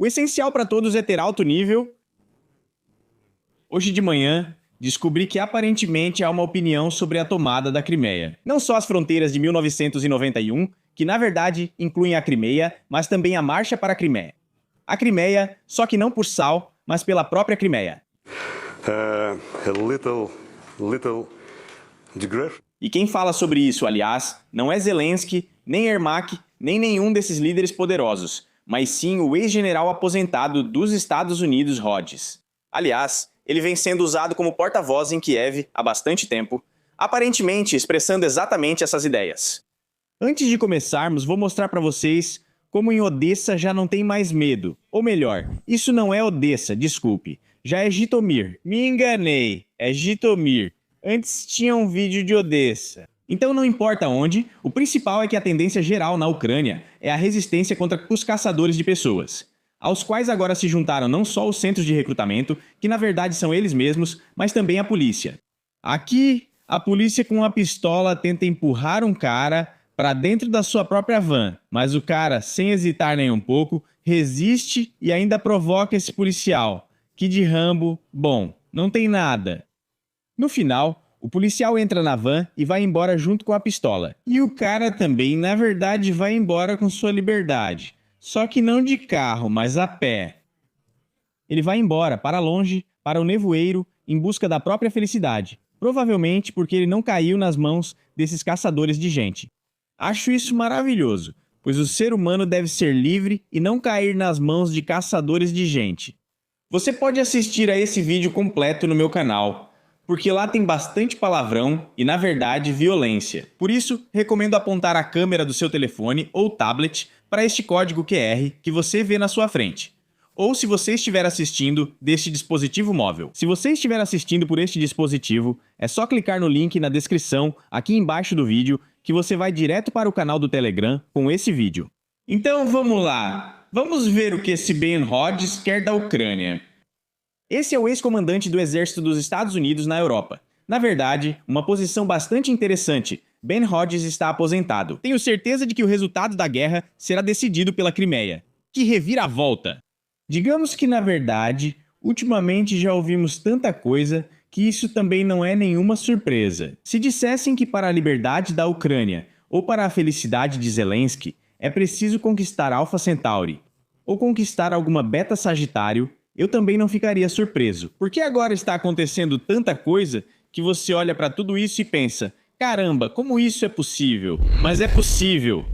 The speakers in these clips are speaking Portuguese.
O essencial para todos é ter alto nível. Hoje de manhã, descobri que aparentemente há uma opinião sobre a tomada da Crimeia. Não só as fronteiras de 1991, que na verdade incluem a Crimeia, mas também a marcha para a Crimeia. A Crimeia, só que não por sal, mas pela própria Crimeia. E quem fala sobre isso, aliás, não é Zelensky, nem Ermak, nem nenhum desses líderes poderosos, mas sim o ex-general aposentado dos Estados Unidos, Rhodes. Aliás, ele vem sendo usado como porta-voz em Kiev há bastante tempo, aparentemente expressando exatamente essas ideias. Antes de começarmos, vou mostrar para vocês como em Odessa já não tem mais medo. Ou melhor, isso não é Odessa, desculpe. Já é Jitomir. Me enganei, é Jitomir. Antes tinha um vídeo de Odessa. Então não importa onde, o principal é que a tendência geral na Ucrânia é a resistência contra os caçadores de pessoas, aos quais agora se juntaram não só os centros de recrutamento, que na verdade são eles mesmos, mas também a polícia. Aqui, a polícia com uma pistola tenta empurrar um cara para dentro da sua própria van, mas o cara, sem hesitar nem um pouco, resiste e ainda provoca esse policial, que de Rambo, bom, não tem nada. No final, o policial entra na van e vai embora junto com a pistola. E o cara também, na verdade, vai embora com sua liberdade. Só que não de carro, mas a pé. Ele vai embora, para longe, para o nevoeiro, em busca da própria felicidade. Provavelmente porque ele não caiu nas mãos desses caçadores de gente. Acho isso maravilhoso, pois o ser humano deve ser livre e não cair nas mãos de caçadores de gente. Você pode assistir a esse vídeo completo no meu canal, porque lá tem bastante palavrão e, na verdade, violência. Por isso, recomendo apontar a câmera do seu telefone ou tablet para este código QR que você vê na sua frente. Ou se você estiver assistindo deste dispositivo móvel. Se você estiver assistindo por este dispositivo, é só clicar no link na descrição aqui embaixo do vídeo que você vai direto para o canal do Telegram com esse vídeo. Então vamos lá, vamos ver o que esse Ben Rhodes quer da Ucrânia. Esse é o ex-comandante do exército dos Estados Unidos na Europa. Na verdade, uma posição bastante interessante. Ben Rhodes está aposentado. Tenho certeza de que o resultado da guerra será decidido pela Crimeia. Que reviravolta! Digamos que, na verdade, ultimamente já ouvimos tanta coisa que isso também não é nenhuma surpresa. Se dissessem que para a liberdade da Ucrânia ou para a felicidade de Zelensky é preciso conquistar Alpha Centauri ou conquistar alguma Beta Sagitário, eu também não ficaria surpreso, porque agora está acontecendo tanta coisa que você olha para tudo isso e pensa, caramba, como isso é possível? Mas é possível!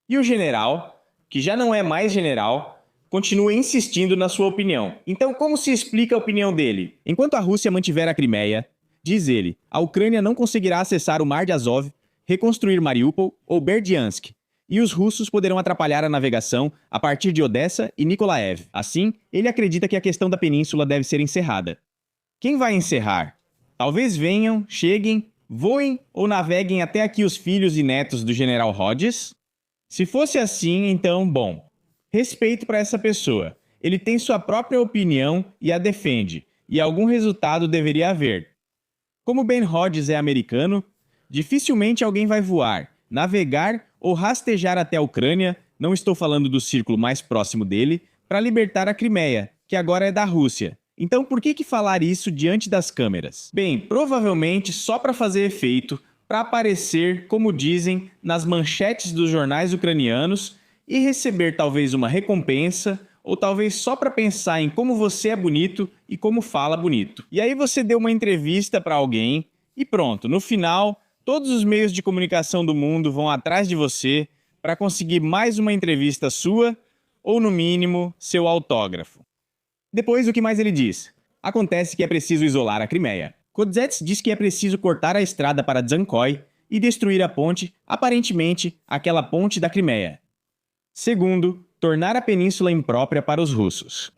E o general, que já não é mais general, continua insistindo na sua opinião. Então como se explica a opinião dele? Enquanto a Rússia mantiver a Crimeia, diz ele, a Ucrânia não conseguirá acessar o Mar de Azov, reconstruir Mariupol ou Berdyansk, e os russos poderão atrapalhar a navegação a partir de Odessa e Nikolaev. Assim, ele acredita que a questão da península deve ser encerrada. Quem vai encerrar? Talvez venham, cheguem, voem ou naveguem até aqui os filhos e netos do general Rhodes? Se fosse assim, então, bom, respeito para essa pessoa. Ele tem sua própria opinião e a defende, e algum resultado deveria haver. Como Ben Rhodes é americano, dificilmente alguém vai voar, navegar ou rastejar até a Ucrânia, não estou falando do círculo mais próximo dele, para libertar a Crimeia, que agora é da Rússia. Então por que falar isso diante das câmeras? Bem, provavelmente só para fazer efeito, para aparecer, como dizem, nas manchetes dos jornais ucranianos e receber talvez uma recompensa, ou talvez só para pensar em como você é bonito e como fala bonito. E aí você deu uma entrevista para alguém e pronto, no final todos os meios de comunicação do mundo vão atrás de você para conseguir mais uma entrevista sua ou, no mínimo, seu autógrafo. Depois, o que mais ele diz? Acontece que é preciso isolar a Crimeia. Kodzets diz que é preciso cortar a estrada para Dzhankoi e destruir a ponte, aparentemente, aquela ponte da Crimeia. Segundo, tornar a península imprópria para os russos.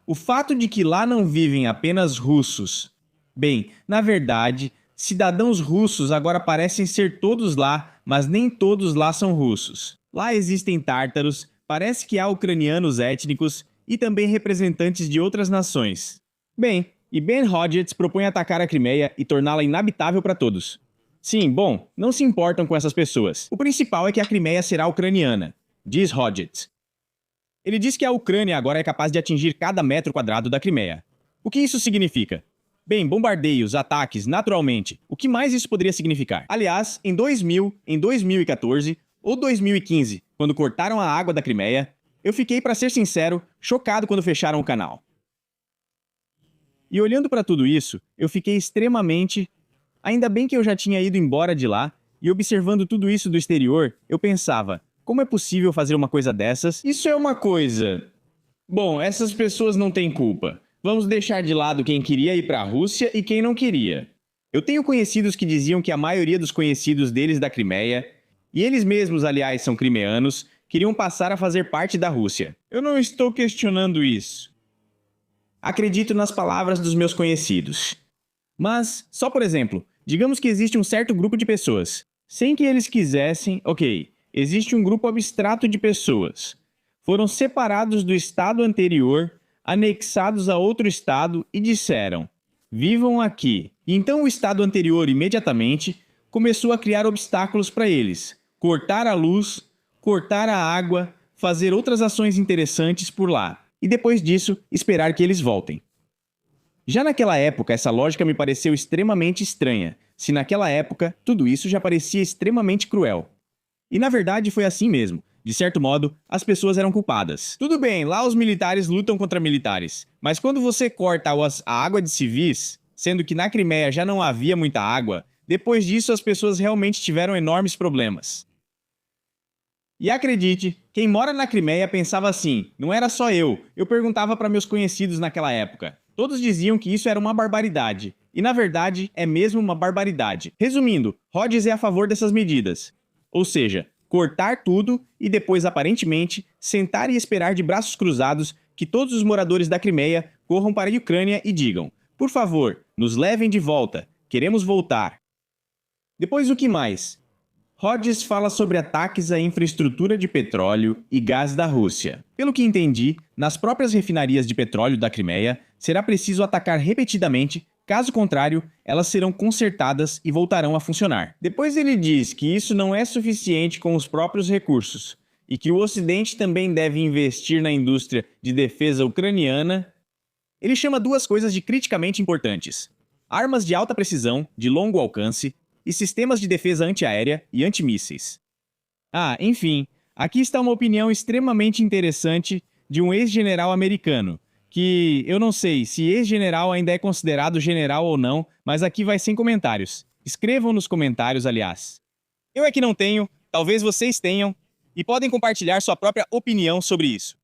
O fato de que lá não vivem apenas russos. Bem, na verdade, cidadãos russos agora parecem ser todos lá, mas nem todos lá são russos. Lá existem tártaros, parece que há ucranianos étnicos e também representantes de outras nações. Bem, e Ben Rhodes propõe atacar a Crimeia e torná-la inabitável para todos. Sim, bom, não se importam com essas pessoas. O principal é que a Crimeia será ucraniana, diz Rhodes. Ele diz que a Ucrânia agora é capaz de atingir cada metro quadrado da Crimeia. O que isso significa? Bem, bombardeios, ataques, naturalmente. O que mais isso poderia significar? Aliás, em 2000, em 2014 ou 2015, quando cortaram a água da Crimeia, eu fiquei, para ser sincero, chocado quando fecharam o canal. E olhando para tudo isso, eu fiquei extremamente... Ainda bem que eu já tinha ido embora de lá, e observando tudo isso do exterior, eu pensava, como é possível fazer uma coisa dessas? Isso é uma coisa... Bom, essas pessoas não têm culpa. Vamos deixar de lado quem queria ir para a Rússia e quem não queria. Eu tenho conhecidos que diziam que a maioria dos conhecidos deles da Crimeia, e eles mesmos, aliás, são crimeanos, queriam passar a fazer parte da Rússia. Eu não estou questionando isso. Acredito nas palavras dos meus conhecidos. Mas, só por exemplo, digamos que existe um certo grupo de pessoas. Sem que eles quisessem, ok, existe um grupo abstrato de pessoas. Foram separados do estado anterior, anexados a outro estado e disseram, vivam aqui. E então o estado anterior imediatamente começou a criar obstáculos para eles, cortar a luz, cortar a água, fazer outras ações interessantes por lá. E depois disso, esperar que eles voltem. Já naquela época, essa lógica me pareceu extremamente estranha, se naquela época tudo isso já parecia extremamente cruel. E na verdade foi assim mesmo. De certo modo, as pessoas eram culpadas. Tudo bem, lá os militares lutam contra militares, mas quando você corta a água de civis, sendo que na Crimeia já não havia muita água, depois disso as pessoas realmente tiveram enormes problemas. E acredite, quem mora na Crimeia pensava assim, não era só eu perguntava para meus conhecidos naquela época. Todos diziam que isso era uma barbaridade. E na verdade, é mesmo uma barbaridade. Resumindo, Rhodes é a favor dessas medidas. Ou seja, cortar tudo e depois, aparentemente, sentar e esperar de braços cruzados que todos os moradores da Crimeia corram para a Ucrânia e digam, por favor, nos levem de volta, queremos voltar. Depois o que mais? Rhodes fala sobre ataques à infraestrutura de petróleo e gás da Rússia. Pelo que entendi, nas próprias refinarias de petróleo da Crimeia, será preciso atacar repetidamente, caso contrário, elas serão consertadas e voltarão a funcionar. Depois ele diz que isso não é suficiente com os próprios recursos, e que o Ocidente também deve investir na indústria de defesa ucraniana. Ele chama duas coisas de criticamente importantes: armas de alta precisão, de longo alcance, e sistemas de defesa antiaérea e antimísseis. Ah, enfim, aqui está uma opinião extremamente interessante de um ex-general americano, que eu não sei se ex-general ainda é considerado general ou não, mas aqui vai sem comentários. Escrevam nos comentários, aliás. Eu é que não tenho, talvez vocês tenham, e podem compartilhar sua própria opinião sobre isso.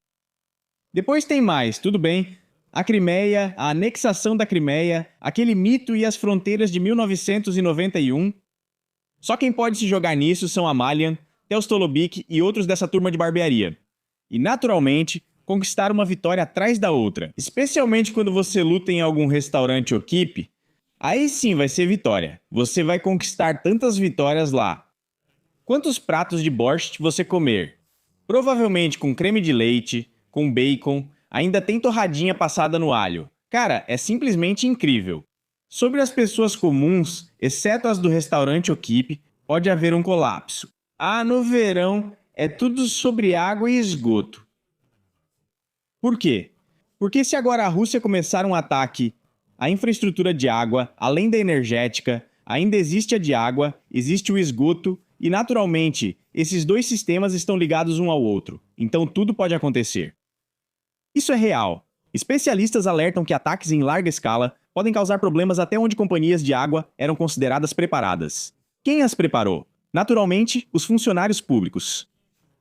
Depois tem mais, tudo bem. A Crimeia, a anexação da Crimeia, aquele mito e as fronteiras de 1991. Só quem pode se jogar nisso são a Malian, Teostolobic e outros dessa turma de barbearia. E, naturalmente, conquistar uma vitória atrás da outra. Especialmente quando você luta em algum restaurante ou equipe, aí sim vai ser vitória. Você vai conquistar tantas vitórias lá. Quantos pratos de borscht você comer? Provavelmente com creme de leite, com bacon... Ainda tem torradinha passada no alho. Cara, é simplesmente incrível. Sobre as pessoas comuns, exceto as do restaurante ou equipe, pode haver um colapso. Ah, no verão, é tudo sobre água e esgoto. Por quê? Porque se agora a Rússia começar um ataque à infraestrutura de água, além da energética, ainda existe a de água, existe o esgoto e, naturalmente, esses dois sistemas estão ligados um ao outro. Então tudo pode acontecer. Isso é real. Especialistas alertam que ataques em larga escala podem causar problemas até onde companhias de água eram consideradas preparadas. Quem as preparou? Naturalmente, os funcionários públicos.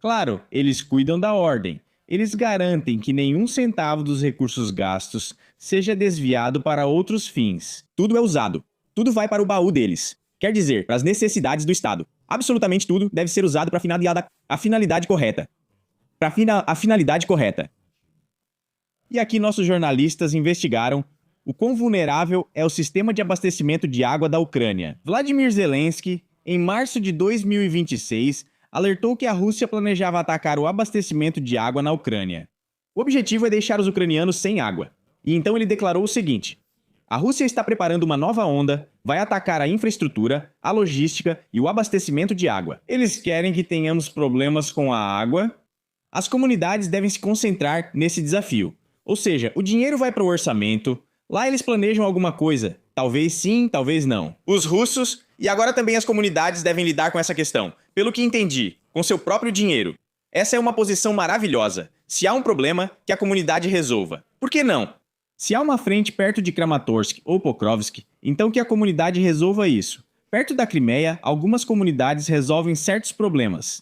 Claro, eles cuidam da ordem. Eles garantem que nenhum centavo dos recursos gastos seja desviado para outros fins. Tudo é usado. Tudo vai para o baú deles. Quer dizer, para as necessidades do Estado. Absolutamente tudo deve ser usado para a finalidade correta. A finalidade correta. E aqui nossos jornalistas investigaram o quão vulnerável é o sistema de abastecimento de água da Ucrânia. Vladimir Zelensky, em março de 2026, alertou que a Rússia planejava atacar o abastecimento de água na Ucrânia. O objetivo é deixar os ucranianos sem água. E então ele declarou o seguinte: a Rússia está preparando uma nova onda, vai atacar a infraestrutura, a logística e o abastecimento de água. Eles querem que tenhamos problemas com a água? As comunidades devem se concentrar nesse desafio. Ou seja, o dinheiro vai para o orçamento, lá eles planejam alguma coisa, talvez sim, talvez não. Os russos, e agora também as comunidades devem lidar com essa questão, pelo que entendi, com seu próprio dinheiro. Essa é uma posição maravilhosa. Se há um problema, que a comunidade resolva. Por que não? Se há uma frente perto de Kramatorsk ou Pokrovsk, então que a comunidade resolva isso. Perto da Crimeia, algumas comunidades resolvem certos problemas.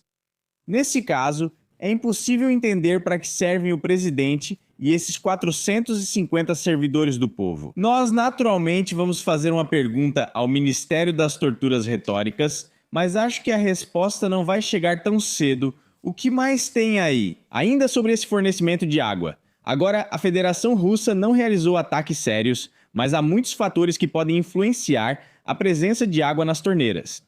Nesse caso, é impossível entender para que servem o presidente e esses 450 servidores do povo. Nós, naturalmente, vamos fazer uma pergunta ao Ministério das Torturas Retóricas, mas acho que a resposta não vai chegar tão cedo. O que mais tem aí? Ainda sobre esse fornecimento de água. Agora, a Federação Russa não realizou ataques sérios, mas há muitos fatores que podem influenciar a presença de água nas torneiras.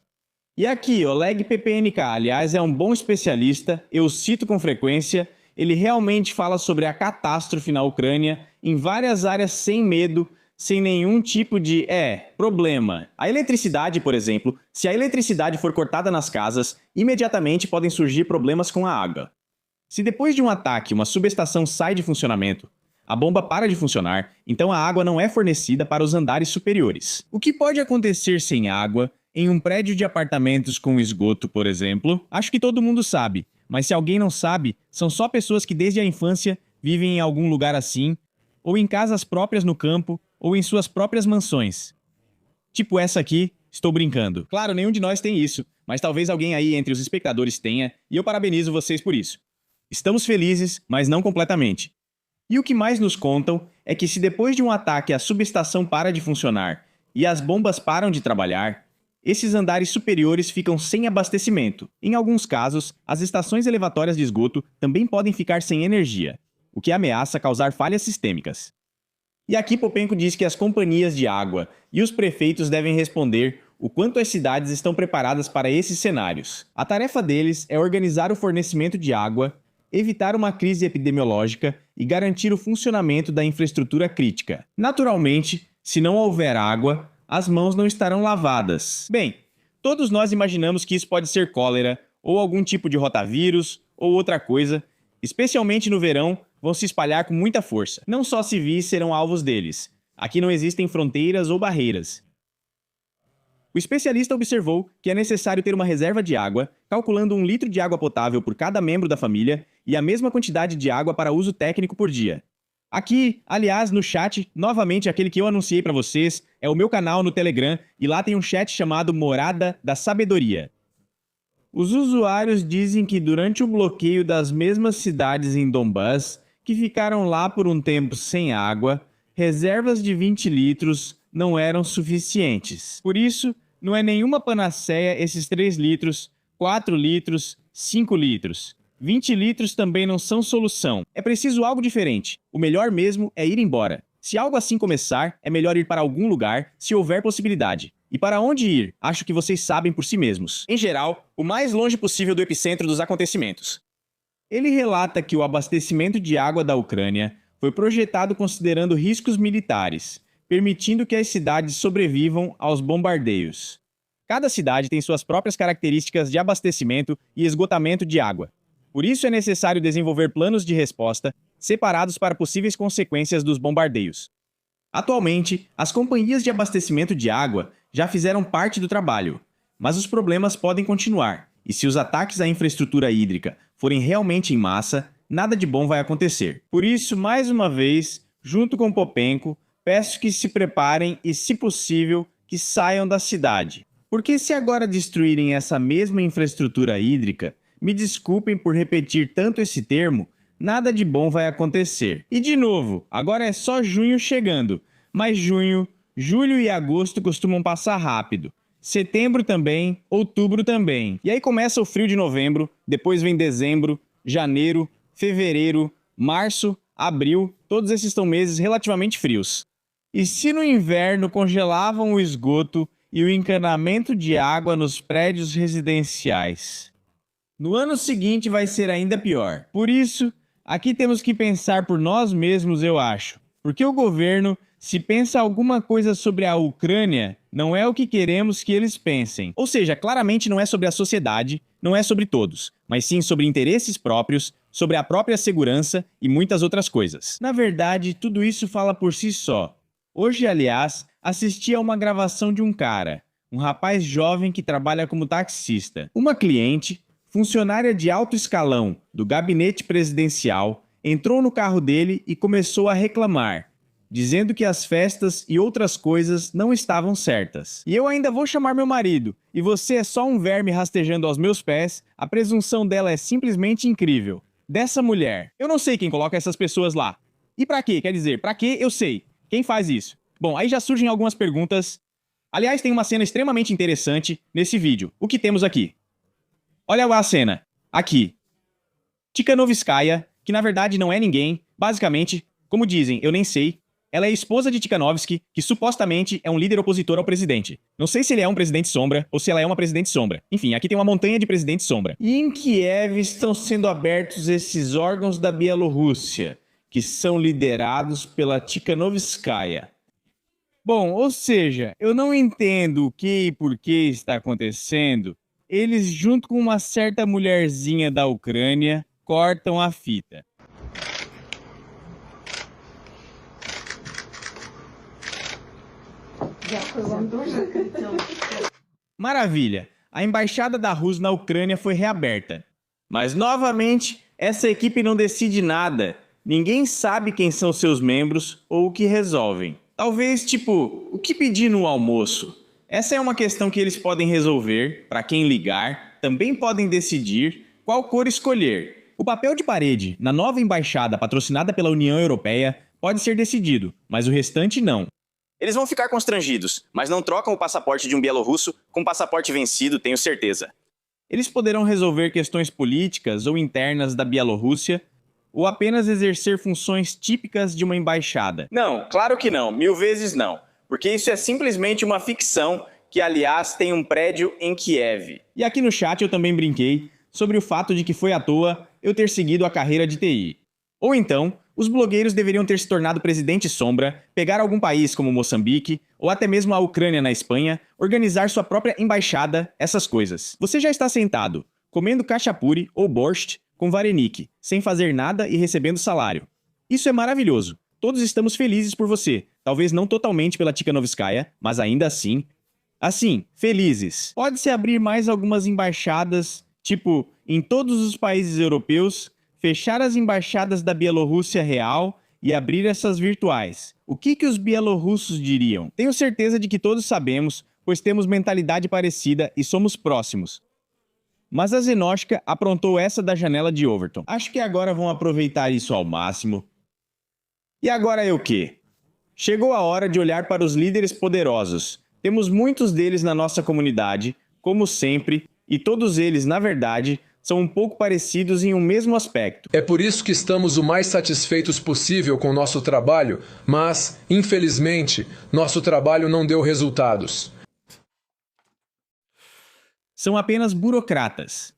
E aqui, Oleg PPNK, aliás, é um bom especialista, eu cito com frequência, ele realmente fala sobre a catástrofe na Ucrânia em várias áreas sem medo, sem nenhum tipo de, problema. A eletricidade, por exemplo, se a eletricidade for cortada nas casas, imediatamente podem surgir problemas com a água. Se depois de um ataque uma subestação sai de funcionamento, a bomba para de funcionar, então a água não é fornecida para os andares superiores. O que pode acontecer sem água em um prédio de apartamentos com esgoto, por exemplo? Acho que todo mundo sabe, mas se alguém não sabe, são só pessoas que desde a infância vivem em algum lugar assim, ou em casas próprias no campo, ou em suas próprias mansões. Tipo essa aqui, estou brincando. Claro, nenhum de nós tem isso, mas talvez alguém aí entre os espectadores tenha, e eu parabenizo vocês por isso. Estamos felizes, mas não completamente. E o que mais nos contam é que se depois de um ataque a subestação para de funcionar e as bombas param de trabalhar, esses andares superiores ficam sem abastecimento. Em alguns casos, as estações elevatórias de esgoto também podem ficar sem energia, o que ameaça causar falhas sistêmicas. E aqui Popenko diz que as companhias de água e os prefeitos devem responder o quanto as cidades estão preparadas para esses cenários. A tarefa deles é organizar o fornecimento de água, evitar uma crise epidemiológica e garantir o funcionamento da infraestrutura crítica. Naturalmente, se não houver água, as mãos não estarão lavadas. Bem, todos nós imaginamos que isso pode ser cólera, ou algum tipo de rotavírus, ou outra coisa. Especialmente no verão, vão se espalhar com muita força. Não só civis serão alvos deles. Aqui não existem fronteiras ou barreiras. O especialista observou que é necessário ter uma reserva de água, calculando 1 litro de água potável por cada membro da família e a mesma quantidade de água para uso técnico por dia. Aqui, aliás, no chat, novamente aquele que eu anunciei para vocês, é o meu canal no Telegram e lá tem um chat chamado Morada da Sabedoria. Os usuários dizem que durante o bloqueio das mesmas cidades em Donbass, que ficaram lá por um tempo sem água, reservas de 20 litros não eram suficientes. Por isso, não é nenhuma panaceia esses 3 litros, 4 litros, 5 litros. 20 litros também não são solução. É preciso algo diferente. O melhor mesmo é ir embora. Se algo assim começar, é melhor ir para algum lugar, se houver possibilidade. E para onde ir? Acho que vocês sabem por si mesmos. Em geral, o mais longe possível do epicentro dos acontecimentos. Ele relata que o abastecimento de água da Ucrânia foi projetado considerando riscos militares, permitindo que as cidades sobrevivam aos bombardeios. Cada cidade tem suas próprias características de abastecimento e esgotamento de água. Por isso é necessário desenvolver planos de resposta separados para possíveis consequências dos bombardeios. Atualmente, as companhias de abastecimento de água já fizeram parte do trabalho, mas os problemas podem continuar, e se os ataques à infraestrutura hídrica forem realmente em massa, nada de bom vai acontecer. Por isso, mais uma vez, junto com Popenko, peço que se preparem e, se possível, que saiam da cidade. Porque se agora destruírem essa mesma infraestrutura hídrica, me desculpem por repetir tanto esse termo, nada de bom vai acontecer. E de novo, agora é só junho chegando, mas junho, julho e agosto costumam passar rápido. Setembro também, outubro também. E aí começa o frio de novembro, depois vem dezembro, janeiro, fevereiro, março, abril, todos esses são meses relativamente frios. E se no inverno congelavam o esgoto e o encanamento de água nos prédios residenciais? No ano seguinte vai ser ainda pior. Por isso, aqui temos que pensar por nós mesmos, eu acho. Porque o governo, se pensa alguma coisa sobre a Ucrânia, não é o que queremos que eles pensem. Ou seja, claramente não é sobre a sociedade, não é sobre todos, mas sim sobre interesses próprios, sobre a própria segurança e muitas outras coisas. Na verdade, tudo isso fala por si só. Hoje, aliás, assisti a uma gravação de um cara, um rapaz jovem que trabalha como taxista. Uma cliente, funcionária de alto escalão do gabinete presidencial, entrou no carro dele e começou a reclamar, dizendo que as festas e outras coisas não estavam certas. E eu ainda vou chamar meu marido, e você é só um verme rastejando aos meus pés, a presunção dela é simplesmente incrível. Dessa mulher. Eu não sei quem coloca essas pessoas lá. E pra quê? Quer dizer, pra quê? Eu sei. Quem faz isso? Bom, aí já surgem algumas perguntas. Aliás, tem uma cena extremamente interessante nesse vídeo. O que temos aqui? Olha lá a cena. Aqui. Tikhanovskaya, que na verdade não é ninguém, basicamente, como dizem, eu nem sei, ela é esposa de Tikhanovsky, que supostamente é um líder opositor ao presidente. Não sei se ele é um presidente sombra ou se ela é uma presidente sombra. Enfim, aqui tem uma montanha de presidente sombra. E em Kiev estão sendo abertos esses órgãos da Bielorrússia, que são liderados pela Tikhanovskaya. Bom, ou seja, eu não entendo o que e por que está acontecendo. Eles, junto com uma certa mulherzinha da Ucrânia, cortam a fita. Maravilha! A embaixada da Rússia na Ucrânia foi reaberta. Mas, novamente, essa equipe não decide nada. Ninguém sabe quem são seus membros ou o que resolvem. Talvez, tipo, o que pedir no almoço? Essa é uma questão que eles podem resolver, para quem ligar, também podem decidir qual cor escolher. O papel de parede na nova embaixada patrocinada pela União Europeia pode ser decidido, mas o restante não. Eles vão ficar constrangidos, mas não trocam o passaporte de um bielorrusso com passaporte vencido, tenho certeza. Eles poderão resolver questões políticas ou internas da Bielorrússia ou apenas exercer funções típicas de uma embaixada. Não, claro que não, 1000 vezes não. Porque isso é simplesmente uma ficção que, aliás, tem um prédio em Kiev. E aqui no chat eu também brinquei sobre o fato de que foi à toa eu ter seguido a carreira de TI. Ou então, os blogueiros deveriam ter se tornado presidente sombra, pegar algum país como Moçambique, ou até mesmo a Ucrânia na Espanha, organizar sua própria embaixada, essas coisas. Você já está sentado, comendo khachapuri ou borscht com varenik, sem fazer nada e recebendo salário. Isso é maravilhoso. Todos estamos felizes por você. Talvez não totalmente pela Tikhanovskaya, mas ainda assim... Assim, felizes. Pode-se abrir mais algumas embaixadas, tipo, em todos os países europeus, fechar as embaixadas da Bielorrússia real e abrir essas virtuais. O que os bielorrussos diriam? Tenho certeza de que todos sabemos, pois temos mentalidade parecida e somos próximos. Mas a Zenóshka aprontou essa da janela de Overton. Acho que agora vão aproveitar isso ao máximo. E agora é o quê? Chegou a hora de olhar para os líderes poderosos. Temos muitos deles na nossa comunidade, como sempre, e todos eles, na verdade, são um pouco parecidos em um mesmo aspecto. É por isso que estamos o mais satisfeitos possível com o nosso trabalho, mas, infelizmente, nosso trabalho não deu resultados. São apenas burocratas.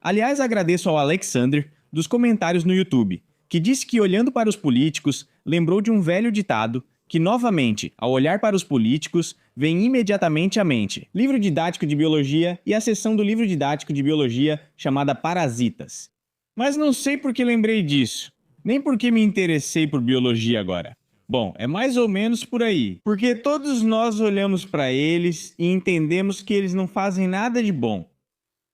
Aliás, agradeço ao Alexander dos comentários no YouTube, que disse que, olhando para os políticos, lembrou de um velho ditado que, novamente, ao olhar para os políticos, vem imediatamente à mente. Livro didático de biologia e a seção do livro didático de biologia chamada Parasitas. Mas não sei por que lembrei disso, nem por que me interessei por biologia agora. Bom, é mais ou menos por aí, porque todos nós olhamos para eles e entendemos que eles não fazem nada de bom.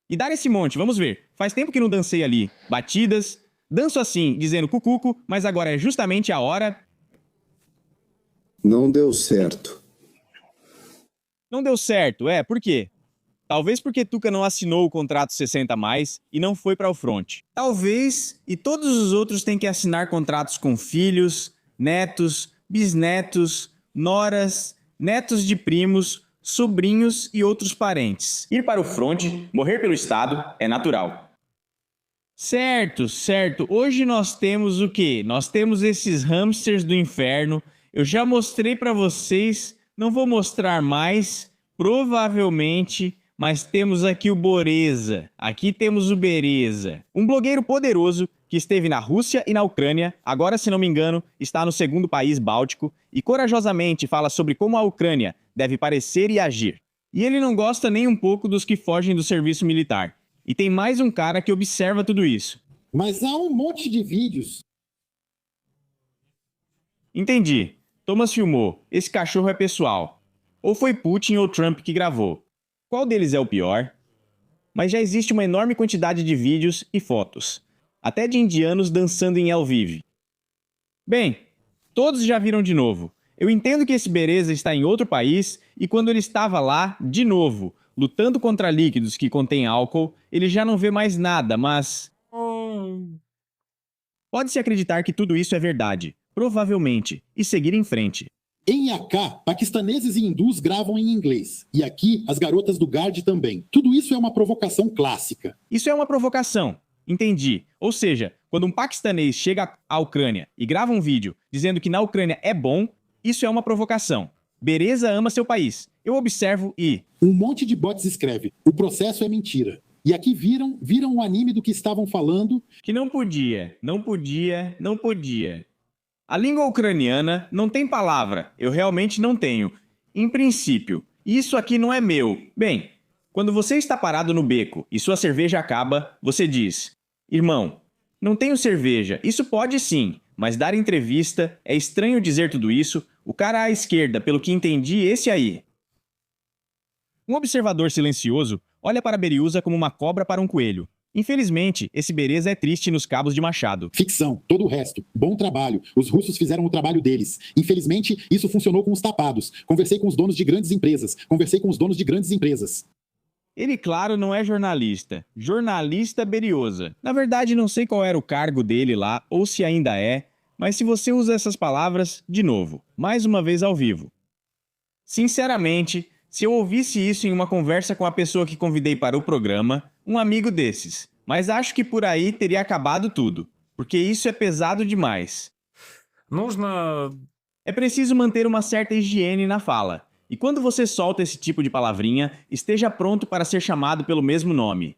E dar esse monte, vamos ver. Faz tempo que não dancei ali. Batidas, danço assim, dizendo cucuco, mas agora é justamente a hora... Não deu certo. Não deu certo, por quê? Talvez porque Tuca não assinou o contrato 60+, e não foi para o front. Talvez, e todos os outros têm que assinar contratos com filhos, netos, bisnetos, noras, netos de primos, sobrinhos e outros parentes. Ir para o front, morrer pelo Estado, é natural. Certo, certo. Hoje nós temos o quê? Nós temos esses hamsters do inferno. Eu já mostrei para vocês, não vou mostrar mais, provavelmente, mas temos aqui o Boreza, aqui temos o Bereza, um blogueiro poderoso que esteve na Rússia e na Ucrânia, agora, se não me engano, está no segundo país báltico e corajosamente fala sobre como a Ucrânia deve parecer e agir. E ele não gosta nem um pouco dos que fogem do serviço militar. E tem mais um cara que observa tudo isso. Mas há um monte de vídeos. Entendi. Thomas filmou. Esse cachorro é pessoal. Ou foi Putin ou Trump que gravou. Qual deles é o pior? Mas já existe uma enorme quantidade de vídeos e fotos. Até de indianos dançando em Lviv. Bem, todos já viram de novo. Eu entendo que esse Bereza está em outro país e quando ele estava lá, de novo, lutando contra líquidos que contêm álcool, ele já não vê mais nada, mas... Pode-se acreditar que tudo isso é verdade, provavelmente, e seguir em frente. Em AK, paquistaneses e hindus gravam em inglês. E aqui, as garotas do Guard também. Tudo isso é uma provocação clássica. Isso é uma provocação. Entendi. Ou seja, quando um paquistanês chega à Ucrânia e grava um vídeo dizendo que na Ucrânia é bom, isso é uma provocação. Bereza ama seu país. Eu observo e... Um monte de bots escreve, o processo é mentira. E aqui viram o anime do que estavam falando. Que não podia. A língua ucraniana não tem palavra. Eu realmente não tenho. Em princípio, isso aqui não é meu. Bem, quando você está parado no beco e sua cerveja acaba, você diz: irmão, não tenho cerveja. Isso pode sim, mas dar entrevista, é estranho dizer tudo isso. O cara à esquerda, pelo que entendi, esse aí. Um observador silencioso olha para Beriusa como uma cobra para um coelho. Infelizmente, esse Bereza é triste nos cabos de machado. Ficção, todo o resto. Bom trabalho. Os russos fizeram o trabalho deles. Infelizmente, isso funcionou com os tapados. Conversei com os donos de grandes empresas. Ele, claro, não é jornalista. Jornalista Beriosa. Na verdade, não sei qual era o cargo dele lá, ou se ainda é, mas se você usa essas palavras, de novo, mais uma vez ao vivo. Sinceramente, se eu ouvisse isso em uma conversa com a pessoa que convidei para o programa, um amigo desses, mas acho que por aí teria acabado tudo, porque isso é pesado demais. É preciso manter uma certa higiene na fala. E quando você solta esse tipo de palavrinha, esteja pronto para ser chamado pelo mesmo nome.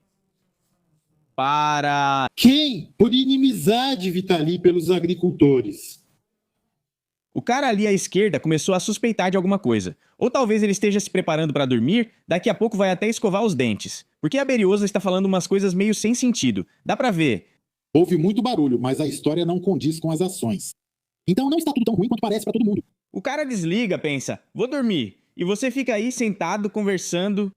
Para... Quem? Por inimizade, Vitali, pelos agricultores. O cara ali à esquerda começou a suspeitar de alguma coisa. Ou talvez ele esteja se preparando para dormir, daqui a pouco vai até escovar os dentes. Porque a Beriosa está falando umas coisas meio sem sentido. Dá pra ver. Houve muito barulho, mas a história não condiz com as ações. Então não está tudo tão ruim quanto parece para todo mundo. O cara desliga, pensa, vou dormir. E você fica aí sentado, conversando.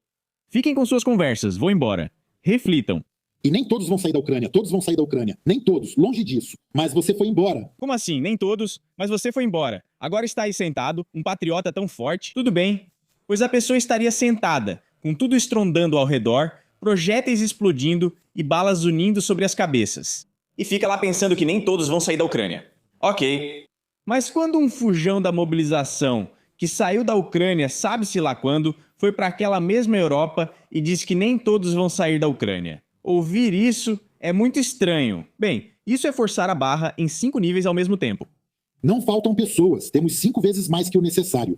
Fiquem com suas conversas, vou embora. Reflitam. E nem todos vão sair da Ucrânia, todos vão sair da Ucrânia. Nem todos, longe disso. Mas você foi embora. Como assim? Nem todos, mas você foi embora. Agora está aí sentado, um patriota tão forte. Tudo bem, pois a pessoa estaria sentada, com tudo estrondando ao redor, projéteis explodindo e balas unindo sobre as cabeças. E fica lá pensando que nem todos vão sair da Ucrânia. Ok. Mas quando um fujão da mobilização, que saiu da Ucrânia sabe-se lá quando, foi para aquela mesma Europa e diz que nem todos vão sair da Ucrânia. Ouvir isso é muito estranho. Bem, isso é forçar a barra em 5 níveis ao mesmo tempo. Não faltam pessoas, temos 5 vezes mais que o necessário.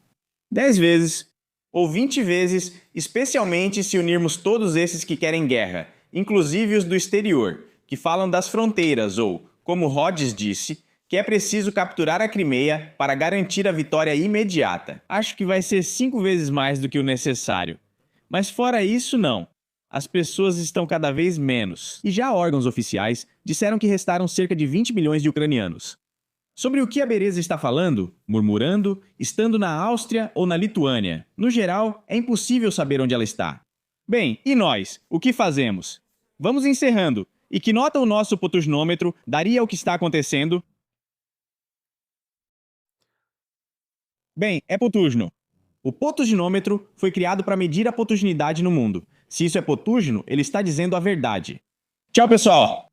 10 vezes, ou 20 vezes, especialmente se unirmos todos esses que querem guerra, inclusive os do exterior, que falam das fronteiras ou, como Rhodes disse, que é preciso capturar a Crimeia para garantir a vitória imediata. Acho que vai ser 5 vezes mais do que o necessário. Mas fora isso, não. As pessoas estão cada vez menos. E já órgãos oficiais disseram que restaram cerca de 20 milhões de ucranianos. Sobre o que a Bereza está falando, murmurando, estando na Áustria ou na Lituânia, no geral, é impossível saber onde ela está. Bem, e nós? O que fazemos? Vamos encerrando. E que nota o nosso potusnômetro daria ao que está acontecendo? Bem, é potugno. O potusnômetro foi criado para medir a potugnidade no mundo. Se isso é potugno, ele está dizendo a verdade. Tchau, pessoal!